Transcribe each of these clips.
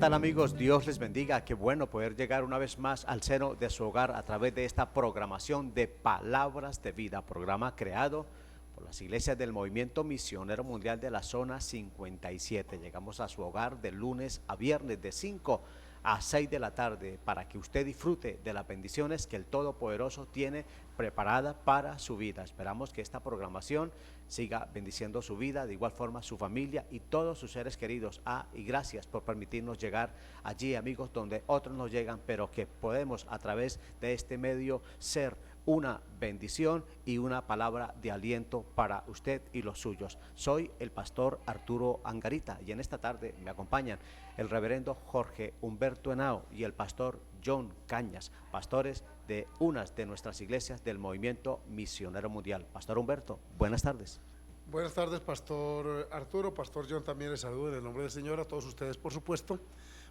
tal, amigos? Dios les bendiga. Qué bueno poder llegar una vez más al seno de su hogar a través de esta programación de Palabras de Vida, programa creado por las iglesias del Movimiento Misionero Mundial de la Zona 57. Llegamos a su hogar de lunes a viernes de 5 a 6 de la tarde para que usted disfrute de las bendiciones que el Todopoderoso tiene preparada para su vida. Esperamos que esta programación siga bendiciendo su vida, de igual forma su familia y todos sus seres queridos. Y gracias por permitirnos llegar allí, amigos, donde otros no llegan, pero que podemos a través de este medio ser una bendición y una palabra de aliento para usted y los suyos. Soy el pastor Arturo Angarita y en esta tarde me acompañan el reverendo Jorge Humberto Henao y el pastor John Cañas, pastores de unas de nuestras iglesias del Movimiento Misionero Mundial. Pastor Humberto, buenas tardes. Buenas tardes, pastor Arturo, pastor John, también les saludo en el nombre del Señor, a todos ustedes por supuesto.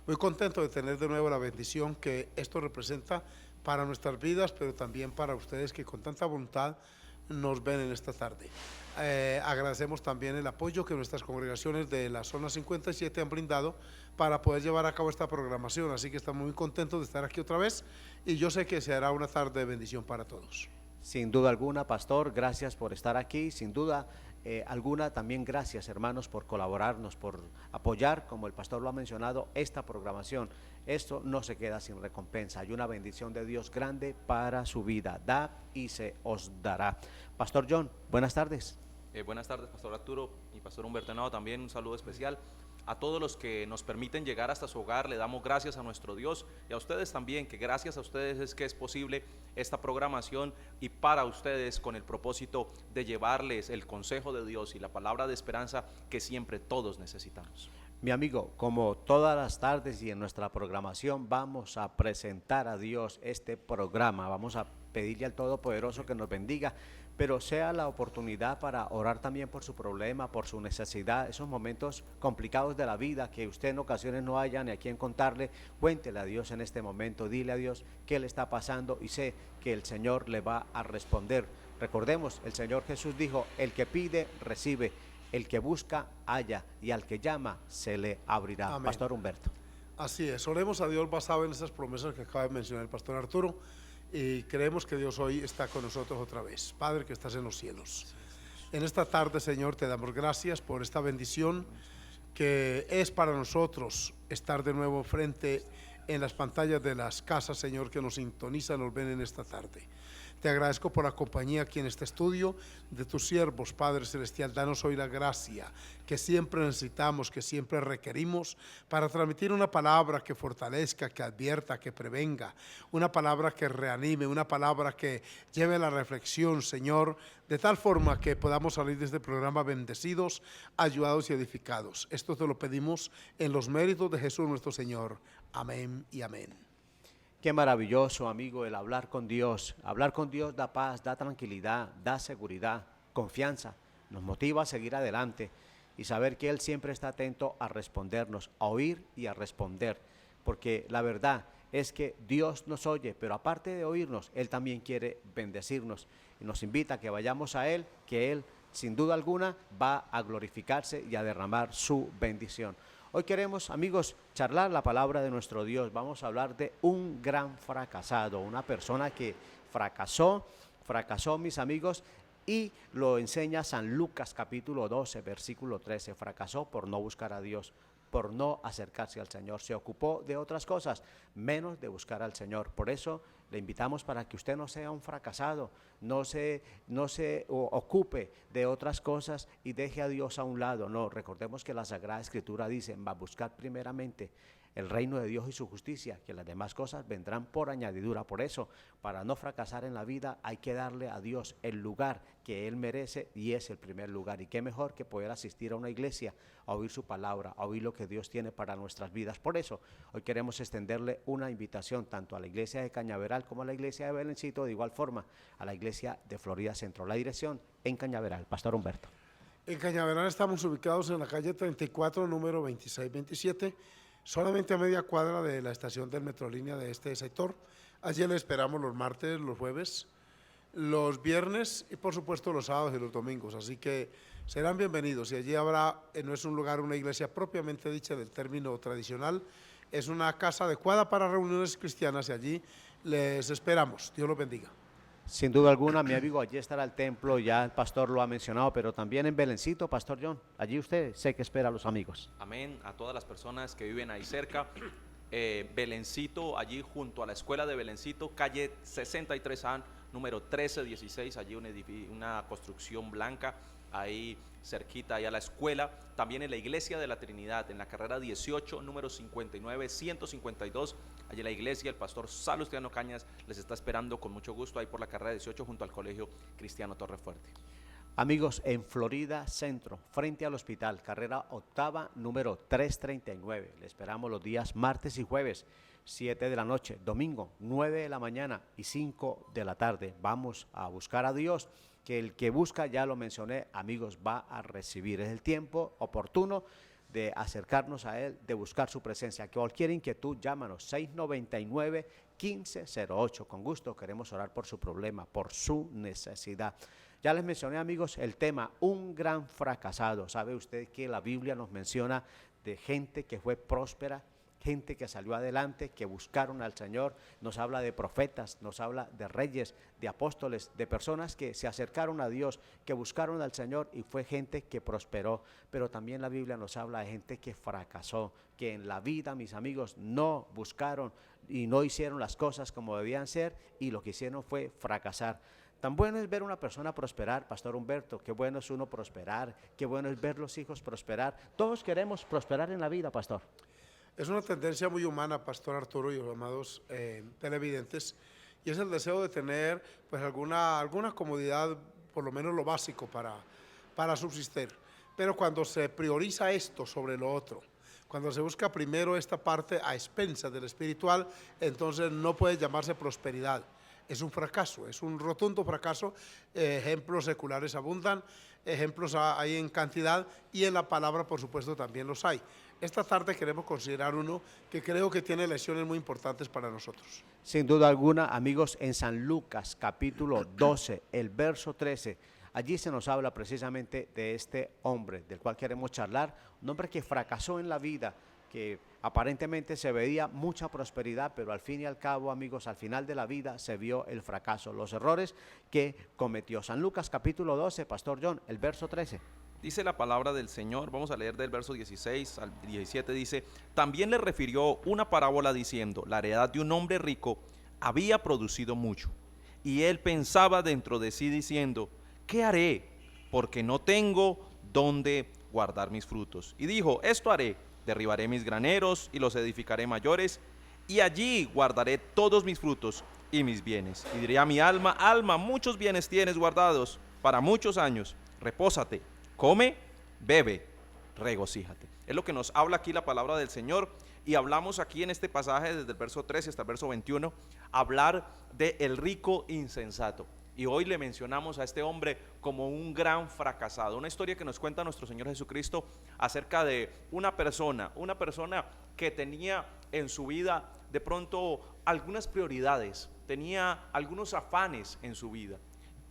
Muy contento de tener de nuevo la bendición que esto representa para nuestras vidas, pero también para ustedes que con tanta voluntad nos ven en esta tarde. Agradecemos también el apoyo que nuestras congregaciones de la zona 57 han brindado para poder llevar a cabo esta programación, así que estamos muy contentos de estar aquí otra vez y yo sé que se hará una tarde de bendición para todos. Sin duda alguna, pastor, gracias por estar aquí. Sin duda alguna, también gracias, hermanos, por colaborarnos, por apoyar, como el pastor lo ha mencionado, esta programación. Esto no se queda sin recompensa. Hay una bendición de Dios grande para su vida. Da y se os dará. Pastor John, buenas tardes. Buenas tardes, pastor Arturo y pastor Humberto Henao. También un saludo especial a todos los que nos permiten llegar hasta su hogar. Le damos gracias a nuestro Dios y a ustedes también, que gracias a ustedes es que es posible esta programación y para ustedes con el propósito de llevarles el consejo de Dios y la palabra de esperanza que siempre todos necesitamos. Mi amigo, como todas las tardes y en nuestra programación vamos a presentar a Dios este programa, vamos a pedirle al Todopoderoso que nos bendiga, pero sea la oportunidad para orar también por su problema, por su necesidad, esos momentos complicados de la vida que usted en ocasiones no haya ni a quién contarle. Cuéntele a Dios en este momento, dile a Dios qué le está pasando y sé que el Señor le va a responder. Recordemos, el Señor Jesús dijo, el que pide, recibe, el que busca, halla, y al que llama, se le abrirá. Amén. Pastor Humberto. Así es, oremos a Dios basado en esas promesas que acaba de mencionar el pastor Arturo y creemos que Dios hoy está con nosotros otra vez. Padre que estás en los cielos, en esta tarde, Señor, te damos gracias por esta bendición que es para nosotros estar de nuevo frente en las pantallas de las casas, Señor, que nos sintonizan, nos ven en esta tarde. Te agradezco por la compañía aquí en este estudio de tus siervos, Padre Celestial. Danos hoy la gracia que siempre necesitamos, que siempre requerimos para transmitir una palabra que fortalezca, que advierta, que prevenga, una palabra que reanime, una palabra que lleve la reflexión, Señor, de tal forma que podamos salir de este programa bendecidos, ayudados y edificados. Esto te lo pedimos en los méritos de Jesús nuestro Señor. Amén y amén. Qué maravilloso, amigo, el hablar con Dios. Hablar con Dios da paz, da tranquilidad, da seguridad, confianza. Nos motiva a seguir adelante y saber que Él siempre está atento a respondernos, a oír y a responder. Porque la verdad es que Dios nos oye, pero aparte de oírnos, Él también quiere bendecirnos. Y nos invita a que vayamos a Él, que Él, sin duda alguna, va a glorificarse y a derramar su bendición. Hoy queremos, amigos, charlar la palabra de nuestro Dios. Vamos a hablar de un gran fracasado, una persona que fracasó, mis amigos, y lo enseña San Lucas capítulo 12, versículo 13. Fracasó por no buscar a Dios, por no acercarse al Señor. Se ocupó de otras cosas, menos de buscar al Señor. Por eso le invitamos para que usted no sea un fracasado, no se ocupe de otras cosas y deje a Dios a un lado. No, recordemos que la Sagrada Escritura dice, va a buscar primeramente el reino de Dios y su justicia, que las demás cosas vendrán por añadidura. Por eso, para no fracasar en la vida, hay que darle a Dios el lugar que Él merece y es el primer lugar. Y qué mejor que poder asistir a una iglesia, a oír su palabra, a oír lo que Dios tiene para nuestras vidas. Por eso, hoy queremos extenderle una invitación tanto a la iglesia de Cañaveral como a la iglesia de Belencito, de igual forma a la iglesia de Florida Centro. La dirección en Cañaveral. Pastor Humberto. En Cañaveral estamos ubicados en la calle 34, número 2627, solamente a media cuadra de la estación del Metrolínea de este sector. Allí le esperamos los martes, los jueves, los viernes y por supuesto los sábados y los domingos, así que serán bienvenidos. Y allí habrá, no es un lugar, una iglesia propiamente dicha del término tradicional, Es una casa adecuada para reuniones cristianas y allí les esperamos. Dios los bendiga. Sin duda alguna, mi amigo, allí estará el templo, ya el pastor lo ha mencionado, pero también en Belencito, Pastor John, allí usted sé que espera a los amigos. Amén. A todas las personas que viven ahí cerca. Belencito, allí junto a la escuela de Belencito, calle 63A, número 1316, allí una construcción blanca, ahí cerquita, ahí a la escuela. También en la iglesia de la Trinidad, en la carrera 18, número 59, 152, allí la iglesia, el pastor Salustiano Cañas les está esperando con mucho gusto ahí por la carrera 18 junto al Colegio Cristiano Torrefuerte. Amigos, en Florida Centro, frente al hospital, carrera octava, número 339. Le esperamos los días martes y jueves, 7 de la noche, domingo, 9 de la mañana y 5 de la tarde. Vamos a buscar a Dios, que el que busca, ya lo mencioné, amigos, va a recibir. Es el tiempo oportuno de acercarnos a Él, de buscar su presencia. Cualquier inquietud, llámanos, 699-1508. Con gusto queremos orar por su problema, por su necesidad. Ya les mencioné, amigos, el tema, un gran fracasado. ¿Sabe usted que la Biblia nos menciona de gente que fue próspera, gente que salió adelante, que buscaron al Señor? Nos habla de profetas, nos habla de reyes, de apóstoles, de personas que se acercaron a Dios, que buscaron al Señor, y fue gente que prosperó. Pero también la Biblia nos habla de gente que fracasó, que en la vida, mis amigos, no buscaron y no hicieron las cosas como debían ser, y lo que hicieron fue fracasar. Tan bueno es ver una persona prosperar, Pastor Humberto, qué bueno es uno prosperar, qué bueno es ver los hijos prosperar. Todos queremos prosperar en la vida, Pastor. Es una tendencia muy humana, Pastor Arturo y los amados televidentes, y es el deseo de tener pues alguna comodidad, por lo menos lo básico para subsistir. Pero cuando se prioriza esto sobre lo otro, cuando se busca primero esta parte a expensas del espiritual, entonces no puede llamarse prosperidad. Es un fracaso, es un rotundo fracaso. Ejemplos seculares abundan, ejemplos hay en cantidad, y en la palabra, por supuesto, también los hay. Esta tarde queremos considerar uno que creo que tiene lecciones muy importantes para nosotros. Sin duda alguna, amigos, en San Lucas capítulo 12, el verso 13, allí se nos habla precisamente de este hombre del cual queremos charlar, un hombre que fracasó en la vida, que aparentemente se veía mucha prosperidad, pero al fin y al cabo, amigos, al final de la vida se vio el fracaso, los errores que cometió. San Lucas capítulo 12, Pastor John, el verso 13. Dice la palabra del Señor, vamos a leer del verso 16 al 17, dice: también le refirió una parábola diciendo, la heredad de un hombre rico había producido mucho, y él pensaba dentro de sí diciendo, ¿qué haré? Porque no tengo dónde guardar mis frutos. Y dijo, esto haré, derribaré mis graneros y los edificaré mayores, y allí guardaré todos mis frutos y mis bienes. Y diré a mi alma, alma, muchos bienes tienes guardados para muchos años, repósate, come, bebe, regocíjate. Es lo que nos habla aquí la palabra del Señor, y hablamos aquí en este pasaje desde el verso 13 hasta el verso 21, hablar de el rico insensato. Y hoy le mencionamos a este hombre como un gran fracasado. Una historia que nos cuenta nuestro Señor Jesucristo acerca de una persona que tenía en su vida de pronto algunas prioridades, tenía algunos afanes en su vida,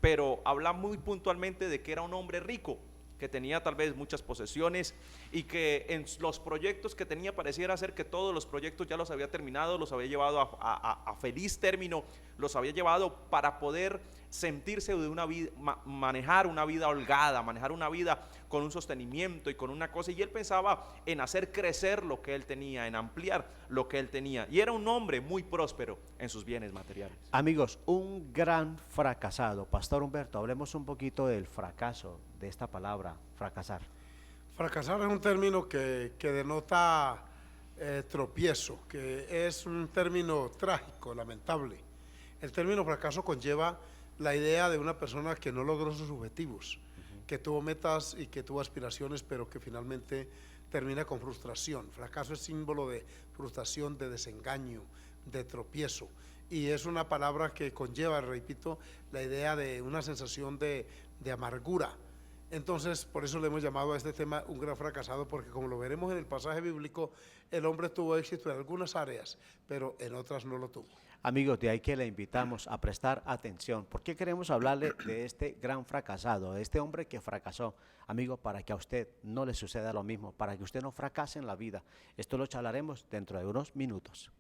pero habla muy puntualmente de que era un hombre rico, que tenía tal vez muchas posesiones, y que en los proyectos que tenía pareciera ser que todos los proyectos ya los había terminado, los había llevado a feliz término, los había llevado para poder sentirse de una vida, manejar una vida holgada, manejar una vida con un sostenimiento y con una cosa, y él pensaba en hacer crecer lo que él tenía, en ampliar lo que él tenía, y era un hombre muy próspero en sus bienes materiales. Amigos, un gran fracasado. Pastor Humberto, hablemos un poquito del fracaso, de esta palabra, fracasar. Fracasar es un término que denota tropiezo, que es un término trágico, lamentable. El término fracaso conlleva la idea de una persona que no logró sus objetivos, que tuvo metas y que tuvo aspiraciones, pero que finalmente termina con frustración. Fracaso es símbolo de frustración, de desengaño, de tropiezo, y es una palabra que conlleva, repito, la idea de una sensación de amargura. Entonces, por eso le hemos llamado a este tema un gran fracasado, porque como lo veremos en el pasaje bíblico, el hombre tuvo éxito en algunas áreas, pero en otras no lo tuvo. Amigos, de ahí que le invitamos a prestar atención. ¿Por qué queremos hablarle de este gran fracasado, de este hombre que fracasó? Amigo, para que a usted no le suceda lo mismo, para que usted no fracase en la vida. Esto lo charlaremos dentro de unos minutos.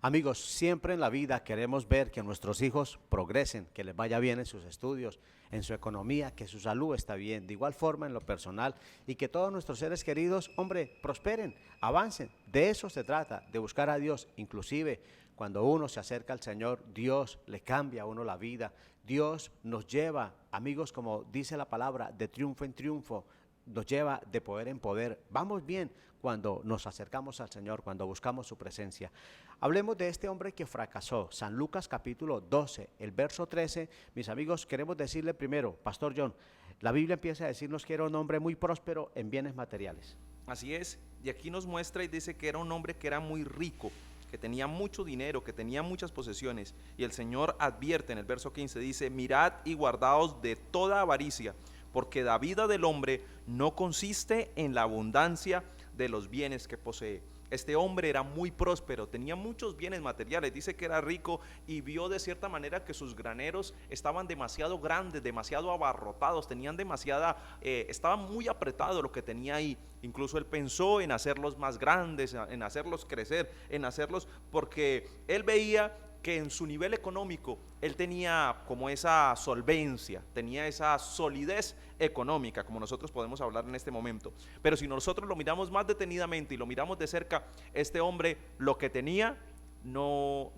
Amigos, siempre en la vida queremos ver que nuestros hijos progresen, que les vaya bien en sus estudios, en su economía, que su salud está bien, de igual forma en lo personal, y que todos nuestros seres queridos, hombre, prosperen, avancen. De eso se trata, de buscar a Dios. Inclusive cuando uno se acerca al Señor, Dios le cambia a uno la vida. Dios nos lleva, amigos, como dice la palabra, de triunfo en triunfo, nos lleva de poder en poder. Vamos bien cuando nos acercamos al Señor, cuando buscamos su presencia. Hablemos de este hombre que fracasó. San Lucas capítulo 12, el verso 13. Mis amigos, queremos decirle primero, Pastor John, la Biblia empieza a decirnos que era un hombre muy próspero en bienes materiales. Así es, y aquí nos muestra y dice que era un hombre que era muy rico, que tenía mucho dinero, que tenía muchas posesiones. Y el Señor advierte en el verso 15, dice: mirad y guardaos de toda avaricia, porque la vida del hombre no consiste en la abundancia de los bienes que posee. Este hombre era muy próspero, tenía muchos bienes materiales, dice que era rico y vio de cierta manera que sus graneros estaban demasiado grandes, demasiado abarrotados, tenían estaba muy apretado lo que tenía ahí. Incluso él pensó en hacerlos más grandes, en hacerlos crecer, en hacerlos, porque él veía que en su nivel económico él tenía como esa solvencia, tenía esa solidez económica, como nosotros podemos hablar en este momento. Pero si nosotros lo miramos más detenidamente y lo miramos de cerca, este hombre lo que tenía no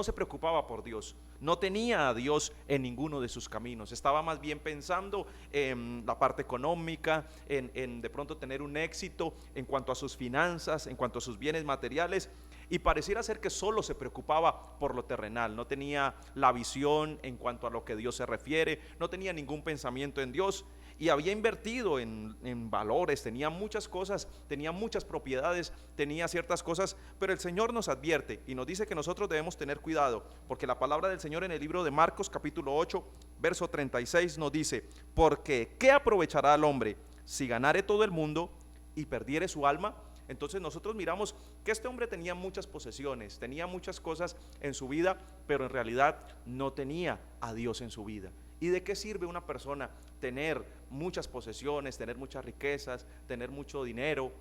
se preocupaba por Dios, no tenía a Dios en ninguno de sus caminos, estaba más bien pensando en la parte económica, en de pronto tener un éxito en cuanto a sus finanzas, en cuanto a sus bienes materiales. Y pareciera ser que solo se preocupaba por lo terrenal, no tenía la visión en cuanto a lo que Dios se refiere, no tenía ningún pensamiento en Dios, y había invertido en valores, tenía muchas cosas, tenía muchas propiedades, tenía ciertas cosas, pero el Señor nos advierte y nos dice que nosotros debemos tener cuidado, porque la palabra del Señor en el libro de Marcos capítulo 8, verso 36 nos dice: porque ¿qué aprovechará al hombre si ganare todo el mundo y perdiere su alma? Entonces nosotros miramos que este hombre tenía muchas posesiones, tenía muchas cosas en su vida, pero en realidad no tenía a Dios en su vida. ¿Y de qué sirve una persona tener muchas posesiones, tener muchas riquezas, tener mucho dinero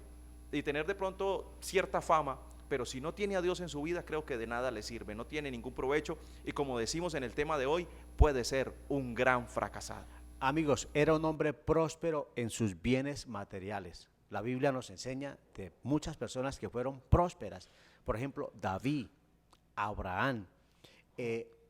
y tener de pronto cierta fama? Pero si no tiene a Dios en su vida, creo que de nada le sirve, no tiene ningún provecho y, como decimos en el tema de hoy, puede ser un gran fracasado. Amigos, era un hombre próspero en sus bienes materiales. La Biblia nos enseña de muchas personas que fueron prósperas. Por ejemplo, David, Abraham,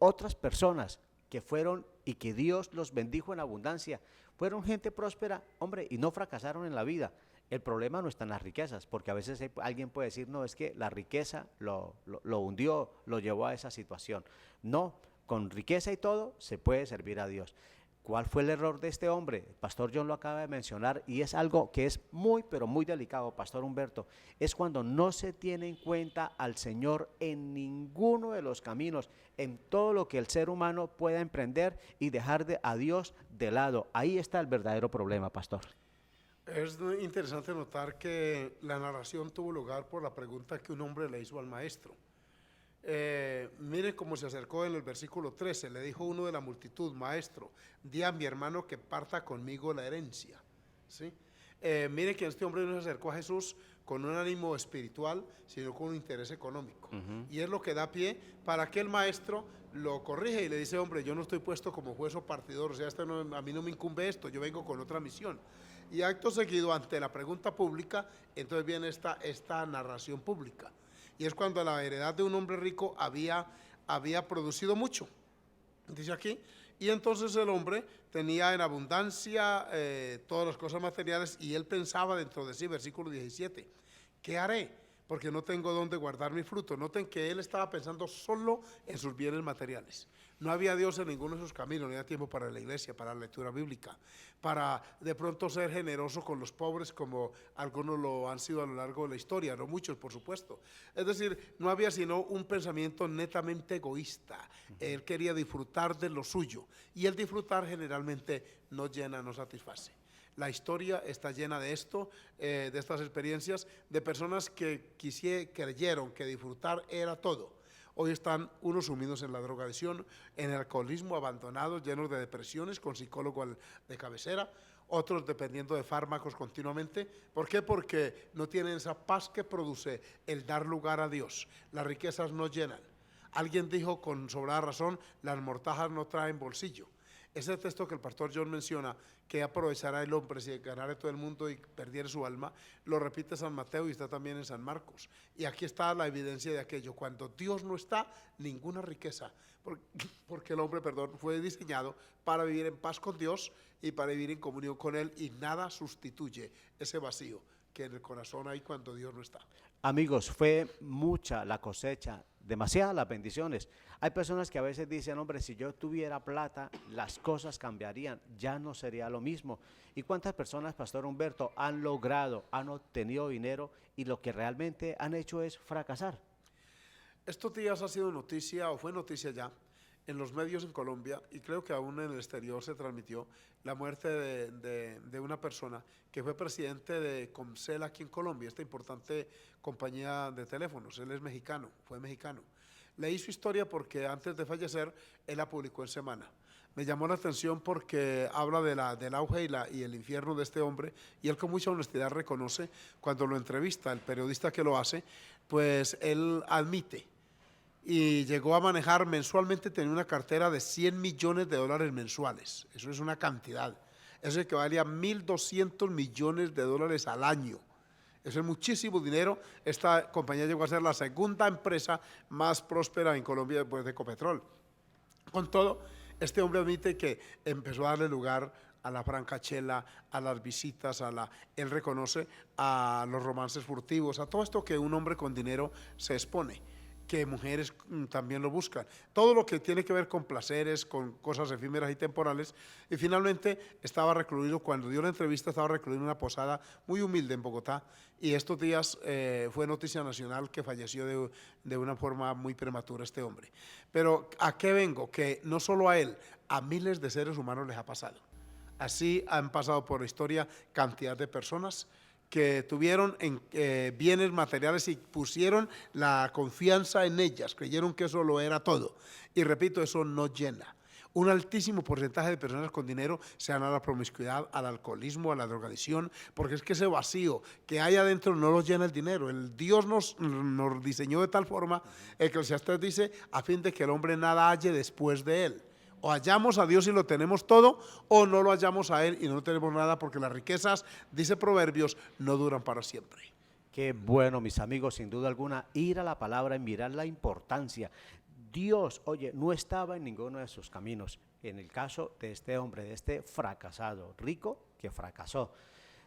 otras personas que fueron y que Dios los bendijo en abundancia. Fueron gente próspera, hombre, y no fracasaron en la vida. El problema no está en las riquezas, porque a veces alguien puede decir, no, es que la riqueza lo hundió, lo llevó a esa situación. No, con riqueza y todo se puede servir a Dios. ¿Cuál fue el error de este hombre? El pastor John lo acaba de mencionar y es algo que es muy, pero muy delicado, pastor Humberto. Es cuando no se tiene en cuenta al Señor en ninguno de los caminos, en todo lo que el ser humano pueda emprender y dejar a Dios de lado. Ahí está el verdadero problema, pastor. Es interesante notar que la narración tuvo lugar por la pregunta que un hombre le hizo al maestro. Miren cómo se acercó en el versículo 13, le dijo uno de la multitud: maestro, di a mi hermano que parta conmigo la herencia. ¿Sí? Miren que este hombre no se acercó a Jesús con un ánimo espiritual, sino con un interés económico. Y es lo que da pie para que el maestro lo corrige y le dice: hombre, yo no estoy puesto como juez o partidor, o sea, a mí no me incumbe esto, yo vengo con otra misión. Y acto seguido, ante la pregunta pública, entonces viene esta narración pública. Y es cuando la heredad de un hombre rico había producido mucho, dice aquí, y entonces el hombre tenía en abundancia todas las cosas materiales, y él pensaba dentro de sí, versículo 17, ¿qué haré? Porque no tengo dónde guardar mi fruto. Noten que él estaba pensando solo en sus bienes materiales. No había Dios en ninguno de sus caminos, no había tiempo para la iglesia, para la lectura bíblica, para de pronto ser generoso con los pobres, como algunos lo han sido a lo largo de la historia, no muchos, por supuesto. Es decir, no había sino un pensamiento netamente egoísta. Él quería disfrutar de lo suyo, y el disfrutar generalmente no llena, no satisface. La historia está llena de esto, de estas experiencias, de personas que creyeron que disfrutar era todo. Hoy están unos sumidos en la drogadicción, en el alcoholismo, abandonados, llenos de depresiones, con psicólogo de cabecera, otros dependiendo de fármacos continuamente. ¿Por qué? Porque no tienen esa paz que produce el dar lugar a Dios. Las riquezas no llenan. Alguien dijo con sobrada razón: las mortajas no traen bolsillo. Ese texto que el pastor John menciona, que aprovechará el hombre si ganara todo el mundo y perdiera su alma, lo repite San Mateo y está también en San Marcos. Y aquí está la evidencia de aquello: cuando Dios no está, ninguna riqueza, porque el hombre, fue diseñado para vivir en paz con Dios y para vivir en comunión con Él, y nada sustituye ese vacío que en el corazón hay cuando Dios no está. Amigos, fue mucha la cosecha, demasiadas las bendiciones. Hay personas que a veces dicen: hombre, si yo tuviera plata, las cosas cambiarían, ya no sería lo mismo. ¿Y cuántas personas, pastor Humberto, han logrado, han obtenido dinero y lo que realmente han hecho es fracasar? Estos días ha sido noticia, o fue noticia ya, en los medios en Colombia, y creo que aún en el exterior se transmitió, la muerte de una persona que fue presidente de Comcel aquí en Colombia, esta importante compañía de teléfonos. Él es mexicano, fue mexicano. Leí su historia porque antes de fallecer, él la publicó en Semana. Me llamó la atención porque habla del auge y el infierno de este hombre, y él con mucha honestidad reconoce, cuando lo entrevista el periodista que lo hace, pues él admite, y llegó a manejar mensualmente, tenía una cartera de $100 millones mensuales. Eso es una cantidad. Eso equivale a 1.200 millones de dólares al año. Eso es muchísimo dinero. Esta compañía llegó a ser la segunda empresa más próspera en Colombia después de Ecopetrol. Con todo, este hombre admite que empezó a darle lugar a la francachela, a las visitas, él reconoce a los romances furtivos, a todo esto que un hombre con dinero se expone, que mujeres también lo buscan, todo lo que tiene que ver con placeres, con cosas efímeras y temporales. Y finalmente estaba recluido, cuando dio la entrevista, estaba recluido en una posada muy humilde en Bogotá, y estos días fue noticia nacional que falleció de una forma muy prematura este hombre. Pero ¿a qué vengo? Que no solo a él, a miles de seres humanos les ha pasado. Así han pasado por la historia cantidad de personas que tuvieron bienes materiales y pusieron la confianza en ellas, creyeron que eso lo era todo. Y repito, eso no llena. Un altísimo porcentaje de personas con dinero se van a la promiscuidad, al alcoholismo, a la drogadicción, porque es que ese vacío que hay adentro no lo llena el dinero. El Dios nos diseñó de tal forma, Eclesiastés dice, a fin de que el hombre nada halle después de él. O hallamos a Dios y lo tenemos todo, o no lo hallamos a Él y no tenemos nada, porque las riquezas, dice Proverbios, no duran para siempre. Qué bueno, mis amigos, sin duda alguna, ir a la palabra y mirar la importancia. Dios, oye, no estaba en ninguno de sus caminos. En el caso de este hombre, de este fracasado, rico que fracasó.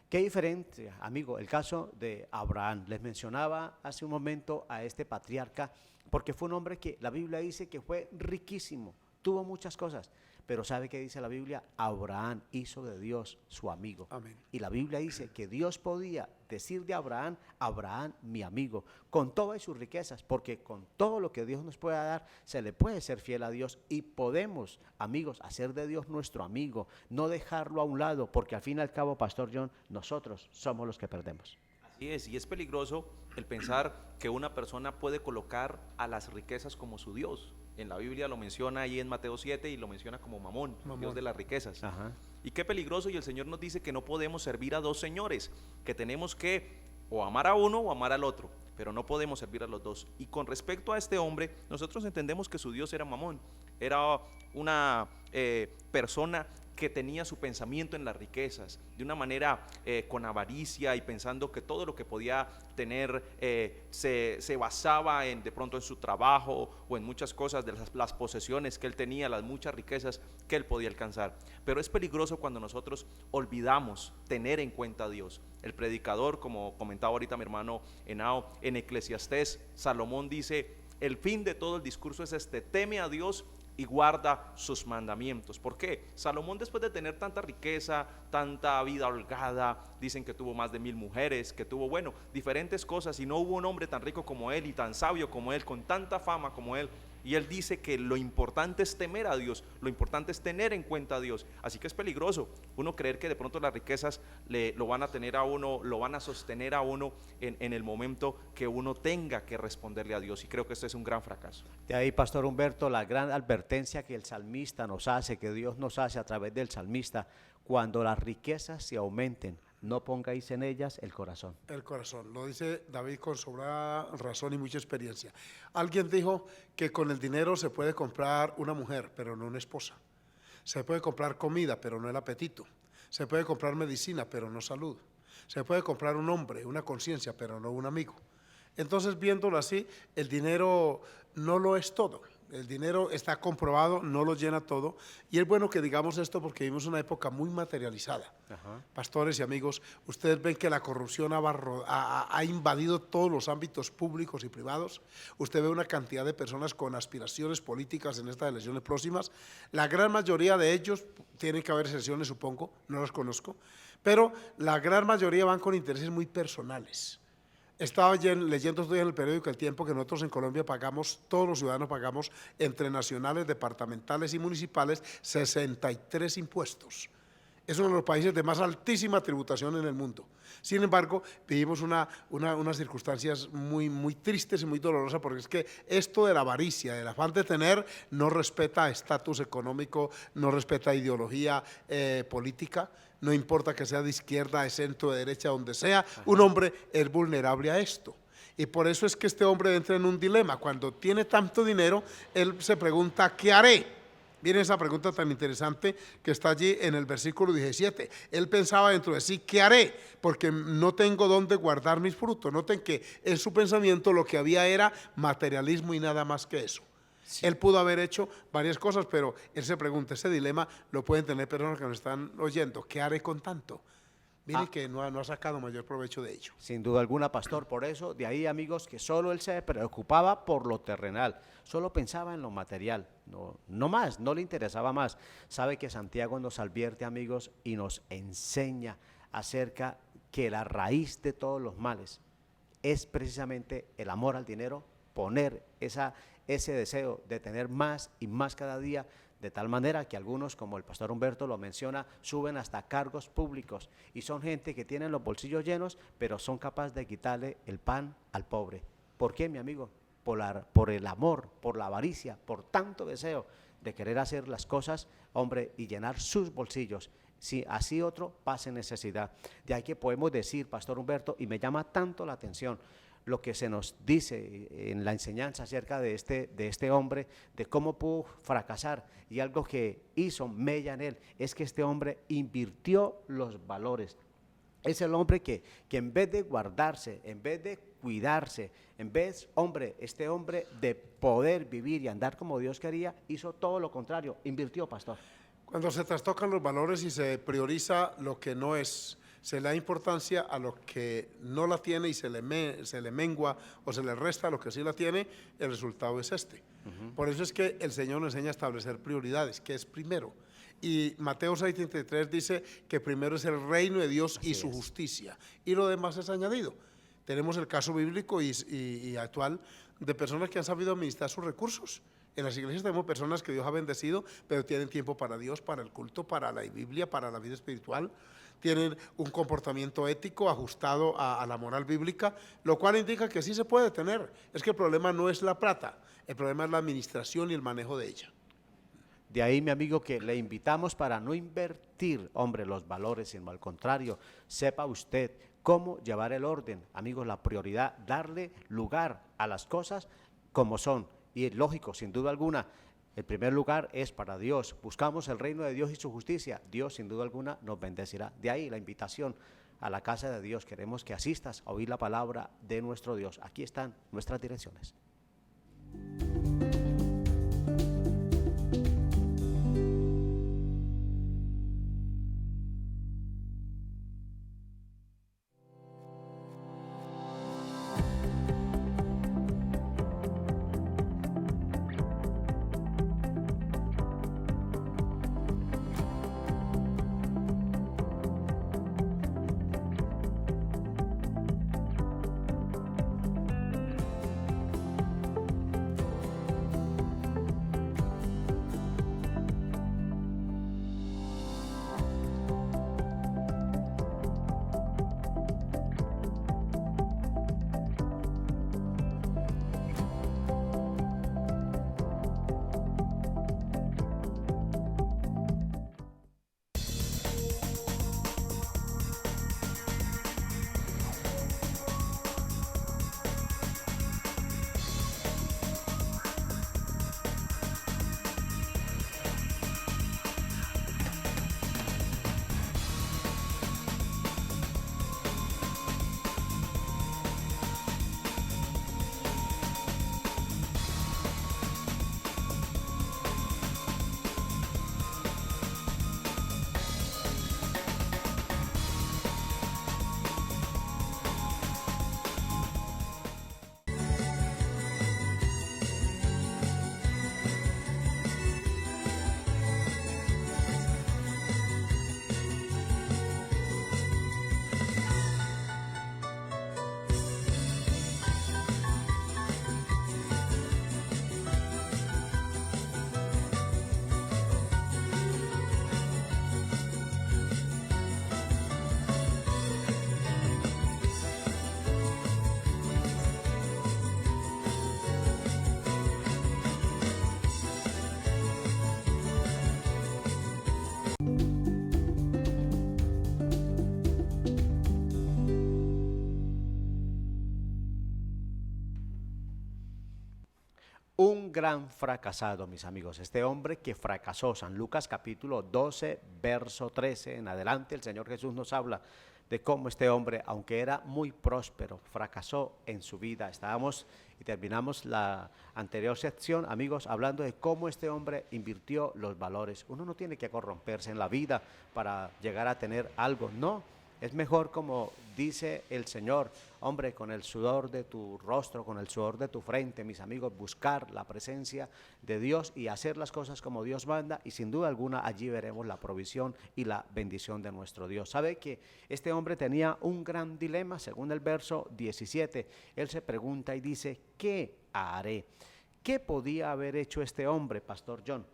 Qué diferente, amigo, el caso de Abraham. Les mencionaba hace un momento a este patriarca, porque fue un hombre que la Biblia dice que fue riquísimo. Tuvo muchas cosas, pero ¿sabe qué dice la Biblia? Abraham hizo de Dios su amigo. Amén. Y la Biblia dice que Dios podía decir de Abraham, Abraham mi amigo, con todas sus riquezas, porque con todo lo que Dios nos pueda dar, se le puede ser fiel a Dios y podemos, amigos, hacer de Dios nuestro amigo, no dejarlo a un lado, porque al fin y al cabo, Pastor John, nosotros somos los que perdemos. Así es, y es peligroso el pensar que una persona puede colocar a las riquezas como su Dios. En la Biblia lo menciona ahí en Mateo 7 y lo menciona como Mamón, Dios de las riquezas. Ajá. Y qué peligroso, y el Señor nos dice que no podemos servir a dos señores, que tenemos que o amar a uno o amar al otro, pero no podemos servir a los dos. Y con respecto a este hombre, nosotros entendemos que su Dios era Mamón, era una persona que tenía su pensamiento en las riquezas, de una manera con avaricia y pensando que todo lo que podía tener se basaba en, de pronto en su trabajo o en muchas cosas de las posesiones que él tenía, las muchas riquezas que él podía alcanzar. Pero es peligroso cuando nosotros olvidamos tener en cuenta a Dios. El predicador, como comentaba ahorita mi hermano Henao, en Eclesiastés, Salomón dice, el fin de todo el discurso es este: teme a Dios y guarda sus mandamientos. ¿Por qué? Salomón, después de tener tanta riqueza, tanta vida holgada, dicen que tuvo más de 1000 mujeres, que tuvo, bueno, diferentes cosas, y no hubo un hombre tan rico como él y tan sabio como él, con tanta fama como él. Y él dice que lo importante es temer a Dios, lo importante es tener en cuenta a Dios. Así que es peligroso uno creer que de pronto las riquezas lo van a tener a uno, lo van a sostener a uno en el momento que uno tenga que responderle a Dios. Y creo que este es un gran fracaso. De ahí, Pastor Humberto, la gran advertencia que el salmista nos hace, que Dios nos hace a través del salmista: cuando las riquezas se aumenten, no pongáis en ellas el corazón. El corazón, lo dice David con sobrada razón y mucha experiencia. Alguien dijo que con el dinero se puede comprar una mujer, pero no una esposa. Se puede comprar comida, pero no el apetito. Se puede comprar medicina, pero no salud. Se puede comprar un hombre, una conciencia, pero no un amigo. Entonces, viéndolo así, el dinero no lo es todo. El dinero está comprobado, no lo llena todo. Y es bueno que digamos esto porque vivimos una época muy materializada. Ajá. Pastores y amigos, ustedes ven que la corrupción ha invadido todos los ámbitos públicos y privados. Usted ve una cantidad de personas con aspiraciones políticas en estas elecciones próximas. La gran mayoría de ellos, tienen que haber excepciones, supongo, no las conozco, pero la gran mayoría van con intereses muy personales. Estaba leyendo estoy en el periódico El Tiempo que nosotros en Colombia pagamos, todos los ciudadanos pagamos, entre nacionales, departamentales y municipales, 63 impuestos. Es uno de los países de más altísima tributación en el mundo. Sin embargo, vivimos unas circunstancias muy tristes y muy dolorosas, porque es que esto de la avaricia, del afán de tener, no respeta estatus económico, no respeta ideología política. No importa que sea de izquierda, de centro, de derecha, donde sea, un hombre es vulnerable a esto. Y por eso es que este hombre entra en un dilema. Cuando tiene tanto dinero, él se pregunta, ¿qué haré? Miren esa pregunta tan interesante que está allí en el versículo 17. Él pensaba dentro de sí, ¿qué haré? Porque no tengo dónde guardar mis frutos. Noten que en su pensamiento lo que había era materialismo y nada más que eso. Sí. Él pudo haber hecho varias cosas, pero él se pregunta, ese dilema lo pueden tener personas que nos están oyendo, ¿qué haré con tanto? Miren que no ha sacado mayor provecho de ello. Sin duda alguna, pastor, por eso, de ahí, amigos, que solo él se preocupaba por lo terrenal, solo pensaba en lo material, no más, no le interesaba más. Sabe que Santiago nos advierte, amigos, y nos enseña acerca que la raíz de todos los males es precisamente el amor al dinero, poner ese deseo de tener más y más cada día, de tal manera que algunos, como el pastor Humberto lo menciona, suben hasta cargos públicos y son gente que tienen los bolsillos llenos, pero son capaces de quitarle el pan al pobre. ¿Por qué, mi amigo? Por el amor, por la avaricia, por tanto deseo. de querer hacer las cosas, hombre, y llenar sus bolsillos. Si así otro pase necesidad. De ahí que podemos decir, Pastor Humberto, y me llama tanto la atención lo que se nos dice en la enseñanza acerca de este hombre, de cómo pudo fracasar, y algo que hizo mella en él, es que este hombre invirtió los valores. Es el hombre que en vez de guardarse, en vez de cuidarse, en vez, este hombre de poder vivir y andar como Dios quería, hizo todo lo contrario, invirtió, pastor. Cuando se trastocan los valores y se prioriza lo que no es, se le da importancia a lo que no la tiene y se le mengua o se le resta a lo que sí la tiene, el resultado es este. Por eso es que el Señor nos enseña a establecer prioridades, que es primero. Y Mateo 6:33 dice que primero es el reino de Dios y su justicia, y lo demás es añadido. Tenemos el caso bíblico y actual de personas que han sabido administrar sus recursos. En las iglesias tenemos personas que Dios ha bendecido, pero tienen tiempo para Dios, para el culto, para la Biblia, para la vida espiritual. Tienen un comportamiento ético ajustado a la moral bíblica, lo cual indica que sí se puede tener. Es que el problema no es la plata, el problema es la administración y el manejo de ella. De ahí, mi amigo, que le invitamos para no invertir, los valores, sino al contrario, sepa usted cómo llevar el orden. Amigos, la prioridad, darle lugar a las cosas como son. Y es lógico, sin duda alguna, el primer lugar es para Dios. Buscamos el reino de Dios y su justicia. Dios, sin duda alguna, nos bendecirá. De ahí la invitación a la casa de Dios. Queremos que asistas a oír la palabra de nuestro Dios. Aquí están nuestras direcciones. Un gran fracasado, mis amigos, este hombre que fracasó. San Lucas capítulo 12, verso 13 en adelante, el Señor Jesús nos habla de cómo este hombre, aunque era muy próspero, fracasó en su vida. Estábamos y terminamos la anterior sección, amigos, hablando de cómo este hombre invirtió los valores. Uno no tiene que corromperse en la vida para llegar a tener algo, no. Es mejor, como dice el Señor, hombre, con el sudor de tu rostro, con el sudor de tu frente, mis amigos, buscar la presencia de Dios y hacer las cosas como Dios manda, y sin duda alguna allí veremos la provisión y la bendición de nuestro Dios. ¿Sabe que este hombre tenía un gran dilema? Según el verso 17, él se pregunta y dice, ¿qué haré? ¿Qué podía haber hecho este hombre, Pastor John?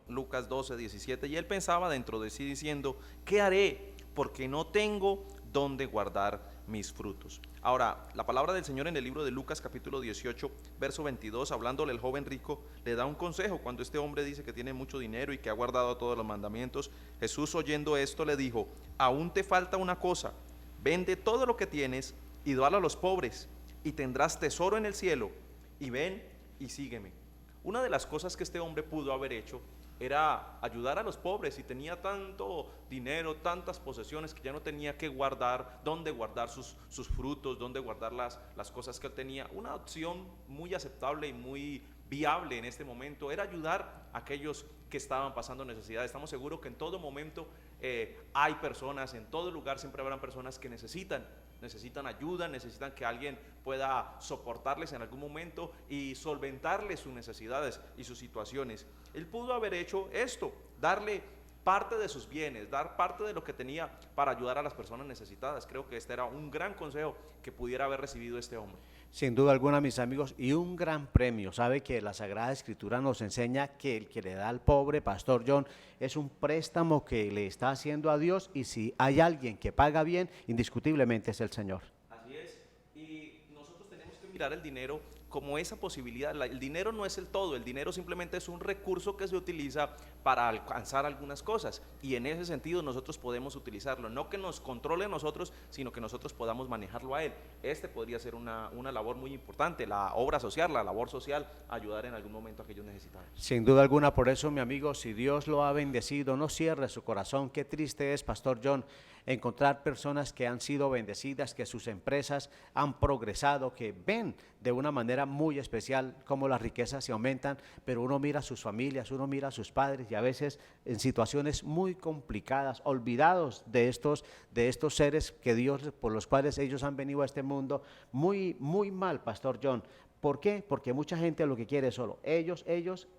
Lucas 12, 17, y él pensaba dentro de sí diciendo, ¿qué haré? Porque no tengo dónde guardar mis frutos. Ahora, la palabra del Señor en el libro de Lucas capítulo 18, verso 22, hablándole el joven rico, le da un consejo cuando este hombre dice que tiene mucho dinero y que ha guardado todos los mandamientos. Jesús, oyendo esto, le dijo: aún te falta una cosa, vende todo lo que tienes y dalo a los pobres, y tendrás tesoro en el cielo, y ven y sígueme. Una de las cosas que este hombre pudo haber hecho era ayudar a los pobres, y tenía tanto dinero, tantas posesiones, que ya no tenía que guardar, dónde guardar sus frutos, dónde guardar las cosas que él tenía. Una opción muy aceptable y muy viable en este momento era ayudar a aquellos que estaban pasando necesidad. Estamos seguros que en todo momento hay personas, en todo lugar siempre habrán personas que necesitan ayuda, necesitan que alguien pueda soportarles en algún momento y solventarles sus necesidades y sus situaciones. Él pudo haber hecho esto, darle parte de sus bienes, dar parte de lo que tenía para ayudar a las personas necesitadas. Creo que este era un gran consejo que pudiera haber recibido este hombre. Sin duda alguna, mis amigos, y un gran premio. Sabe que la Sagrada Escritura nos enseña que el que le da al pobre, Pastor John, es un préstamo que le está haciendo a Dios, y si hay alguien que paga bien, indiscutiblemente es el Señor. Así es, y nosotros tenemos que mirar el dinero como esa posibilidad. El dinero no es el todo, el dinero simplemente es un recurso que se utiliza para alcanzar algunas cosas, y en ese sentido nosotros podemos utilizarlo, no que nos controle a nosotros, sino que nosotros podamos manejarlo a él. Este podría ser una labor muy importante, la obra social, la labor social, ayudar en algún momento a aquellos necesitados. Sin duda alguna. Por eso, mi amigo, si Dios lo ha bendecido, no cierre su corazón. Qué triste es, Pastor John, encontrar personas que han sido bendecidas, que sus empresas han progresado, que ven de una manera muy especial cómo las riquezas se aumentan, pero uno mira a sus familias, uno mira a sus padres, y a veces en situaciones muy complicadas, olvidados de estos seres que Dios, por los cuales ellos han venido a este mundo, muy mal, Pastor John. ¿Por qué? Porque mucha gente lo que quiere es solo ellos,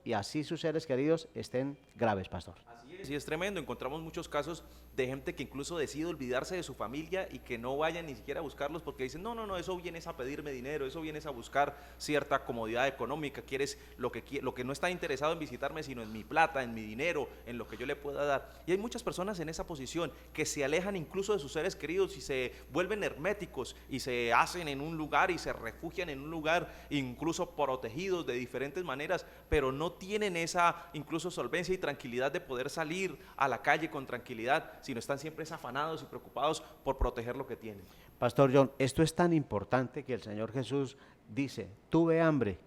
y así sus seres queridos estén graves, Pastor. Sí, es tremendo. Encontramos muchos casos de gente que incluso decide olvidarse de su familia y que no vayan ni siquiera a buscarlos, porque dicen: no, eso vienes a pedirme dinero, eso vienes a buscar cierta comodidad económica, quieres lo que no está interesado en visitarme, sino en mi plata, en mi dinero, en lo que yo le pueda dar. Y hay muchas personas en esa posición que se alejan incluso de sus seres queridos y se vuelven herméticos y se hacen en un lugar y se refugian en un lugar, incluso protegidos de diferentes maneras, pero no tienen esa incluso solvencia y tranquilidad de poder salir a la calle con tranquilidad, sino están siempre afanados y preocupados por proteger lo que tienen. Pastor John, esto es tan importante que el Señor Jesús dice: tuve hambre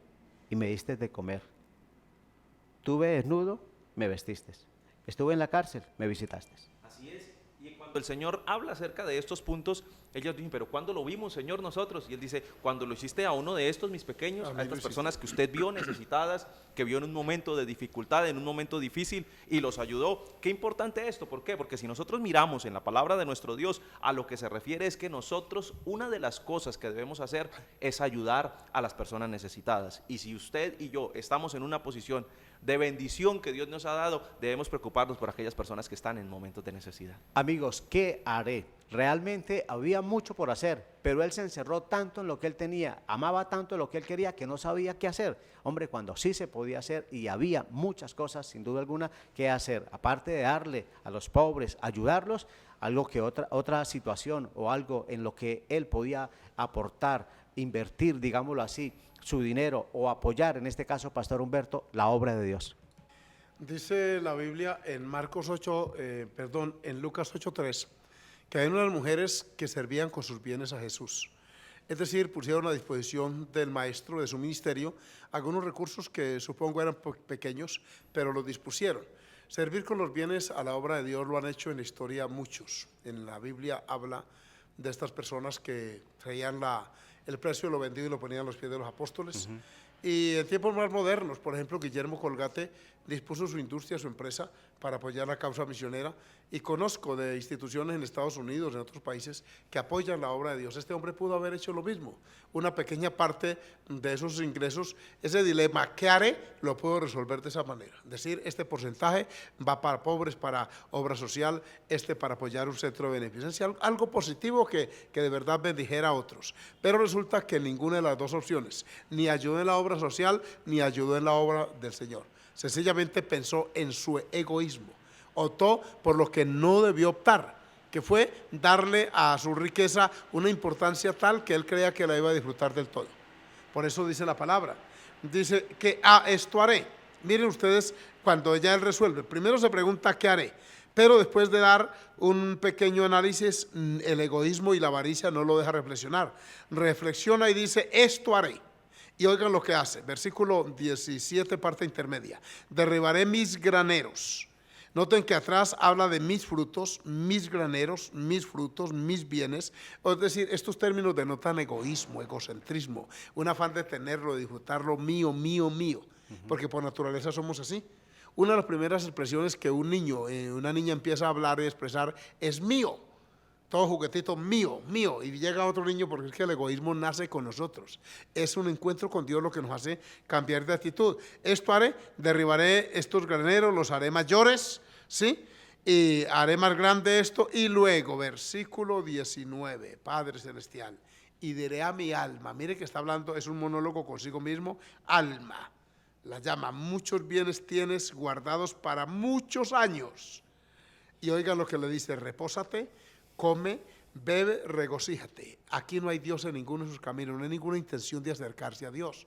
y me diste de comer, tuve desnudo, me vestiste, estuve en la cárcel, me visitaste. Así es. Y cuando el Señor habla acerca de estos puntos, ellos dicen: pero ¿cuándo lo vimos, Señor, nosotros? Y Él dice: cuando lo hiciste a uno de estos, mis pequeños, a estas personas que usted vio necesitadas, que vio en un momento de dificultad, en un momento difícil, y los ayudó. Qué importante esto. ¿Por qué? Porque si nosotros miramos en la palabra de nuestro Dios, a lo que se refiere es que nosotros, una de las cosas que debemos hacer es ayudar a las personas necesitadas. Y si usted y yo estamos en una posición de bendición que Dios nos ha dado, debemos preocuparnos por aquellas personas que están en momentos de necesidad. Amigos, ¿qué haré? Realmente había mucho por hacer, pero él se encerró tanto en lo que él tenía, amaba tanto lo que él quería, que no sabía qué hacer. Hombre, cuando sí se podía hacer, y había muchas cosas, sin duda alguna, que hacer, aparte de darle a los pobres, ayudarlos, algo que otra situación o algo en lo que él podía aportar, invertir, digámoslo así, su dinero, o apoyar, en este caso, Pastor Humberto, la obra de Dios. Dice la Biblia en en Lucas 8:3, que hay unas mujeres que servían con sus bienes a Jesús. Es decir, pusieron a disposición del maestro, de su ministerio, algunos recursos que supongo eran pequeños, pero los dispusieron. Servir con los bienes a la obra de Dios lo han hecho en la historia muchos. En la Biblia habla de estas personas que traían el precio de lo vendido y lo ponían a los pies de los apóstoles. Y en tiempos más modernos, por ejemplo, Guillermo Colgate dispuso su industria, su empresa, para apoyar la causa misionera, y conozco de instituciones en Estados Unidos, en otros países, que apoyan la obra de Dios. Este hombre pudo haber hecho lo mismo. Una pequeña parte de esos ingresos, ese dilema, ¿qué haré?, lo puedo resolver de esa manera. Es decir, este porcentaje va para pobres, para obra social, para apoyar un centro de beneficencia, algo positivo que de verdad bendijera a otros. Pero resulta que ninguna de las dos opciones, ni ayudó en la obra social, ni ayudó en la obra del Señor. Sencillamente pensó en su egoísmo, optó por lo que no debió optar, que fue darle a su riqueza una importancia tal que él creía que la iba a disfrutar del todo. Por eso dice la palabra, dice que esto haré. Miren ustedes, cuando ya él resuelve, primero se pregunta ¿qué haré? Pero después de dar un pequeño análisis, el egoísmo y la avaricia no lo deja reflexionar. Reflexiona y dice, esto haré. Y oigan lo que hace, versículo 17, parte intermedia. Derribaré mis graneros. Noten que atrás habla de mis frutos, mis graneros, mis frutos, mis bienes. Es decir, estos términos denotan egoísmo, egocentrismo, un afán de tenerlo, de disfrutarlo, mío, mío, mío. Porque por naturaleza somos así. Una de las primeras expresiones que un niño, una niña empieza a hablar y expresar es mío. Todo juguetito mío, mío. Y llega otro niño porque es que el egoísmo nace con nosotros. Es un encuentro con Dios lo que nos hace cambiar de actitud. Esto haré, derribaré estos graneros, los haré mayores, ¿sí? Y haré más grande esto. Y luego, versículo 19, Padre Celestial, y diré a mi alma, mire que está hablando, es un monólogo consigo mismo, alma. La llama, muchos bienes tienes guardados para muchos años. Y oigan lo que le dice, repósate, come, bebe, regocíjate. Aquí no hay Dios en ninguno de sus caminos, no hay ninguna intención de acercarse a Dios.